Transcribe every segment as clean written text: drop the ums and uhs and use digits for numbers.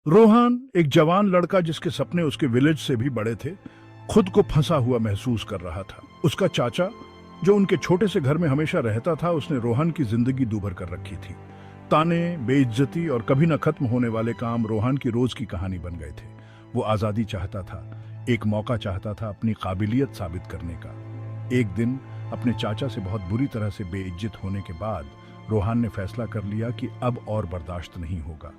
रोहान एक जवान लड़का जिसके सपने उसके विलेज से भी बड़े थे, खुद को फंसा हुआ महसूस कर रहा था। उसका चाचा जो उनके छोटे से घर में हमेशा रहता था, उसने रोहन की जिंदगी दूभर कर रखी थी। ताने, बेइज्जती और कभी न खत्म होने वाले काम रोहन की रोज की कहानी बन गए थे। वो आजादी चाहता था, एक मौका चाहता था अपनी काबिलियत साबित करने का। एक दिन अपने चाचा से बहुत बुरी तरह से बेइज्जत होने के बाद रोहन ने फैसला कर लिया कि अब और बर्दाश्त नहीं होगा।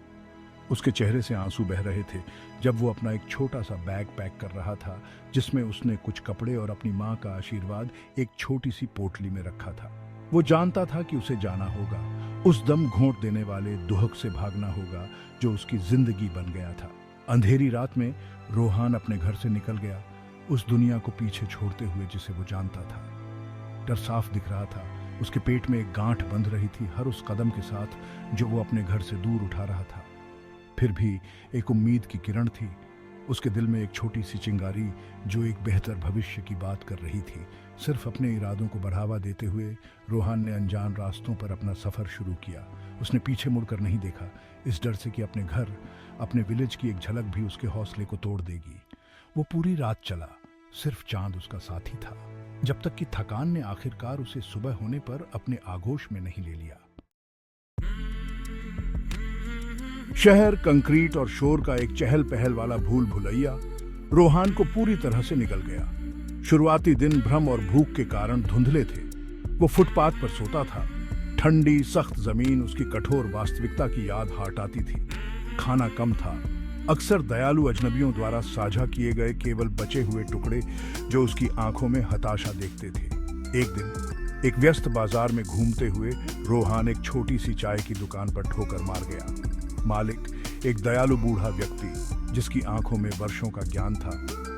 उसके चेहरे से आंसू बह रहे थे जब वो अपना एक छोटा सा बैग पैक कर रहा था, जिसमें उसने कुछ कपड़े और अपनी माँ का आशीर्वाद एक छोटी सी पोटली में रखा था। वो जानता था कि उसे जाना होगा, उस दम घोंट देने वाले दुहक से भागना होगा जो उसकी जिंदगी बन गया था। अंधेरी रात में रोहन अपने घर से निकल गया, उस दुनिया को पीछे छोड़ते हुए जिसे वो जानता था। डर साफ दिख रहा था, उसके पेट में एक गांठ बंध रही थी हर उस कदम के साथ जो वो अपने घर से दूर उठा रहा था। फिर भी एक उम्मीद की किरण थी, उसके दिल में एक छोटी सी चिंगारी जो एक बेहतर भविष्य की बात कर रही थी। सिर्फ अपने इरादों को बढ़ावा देते हुए रोहन ने अनजान रास्तों पर अपना सफर शुरू किया। उसने पीछे मुड़कर नहीं देखा, इस डर से कि अपने घर, अपने विलेज की एक झलक भी उसके हौसले को तोड़ देगी। वो पूरी रात चला, सिर्फ चांद उसका साथी था, जब तक कि थकान ने आखिरकार उसे सुबह होने पर अपने आगोश में नहीं ले लिया। शहर, कंक्रीट और शोर का एक चहल पहल वाला भूल भुलैया रोहन को पूरी तरह से निगल गया। शुरुआती दिन भ्रम और भूख के कारण धुंधले थे। वो फुटपाथ पर सोता था, ठंडी सख्त जमीन उसकी कठोर वास्तविकता की याद हटाती थी। खाना कम था, अक्सर दयालु अजनबियों द्वारा साझा किए गए केवल बचे हुए टुकड़े जो उसकी आंखों में हताशा देखते थे। एक दिन एक व्यस्त बाजार में घूमते हुए रोहन एक छोटी सी चाय की दुकान पर ठोकर मार गया। मालिक, एक दयालु बूढ़ा व्यक्ति जिसकी आंखों में वर्षों का ज्ञान था,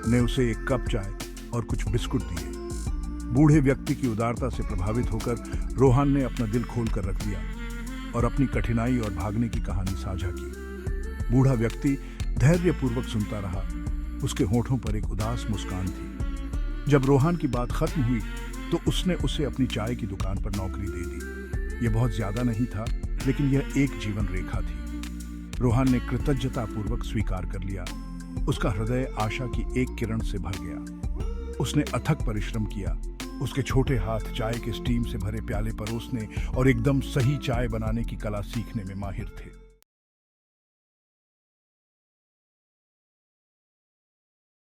ने उसे एक कप चाय और कुछ बिस्कुट दिए। बूढ़े व्यक्ति की उदारता से प्रभावित होकर रोहन ने अपना दिल खोल कर रख दिया और अपनी कठिनाई और भागने की कहानी साझा की। बूढ़ा व्यक्ति धैर्यपूर्वक सुनता रहा, उसके होठों पर एक उदास मुस्कान थी। जब रोहन की बात खत्म हुई तो उसने उसे अपनी चाय की दुकान पर नौकरी दे दी। यह बहुत ज्यादा नहीं था, लेकिन यह एक जीवन रेखा थी। रोहन ने कृतज्ञतापूर्वक स्वीकार कर लिया। उसका हृदय आशा की एक किरण से भर गया। उसने अथक परिश्रम किया, उसके छोटे हाथ चाय के स्टीम से भरे प्याले परोसने और एकदम सही चाय बनाने की कला सीखने में माहिर थे।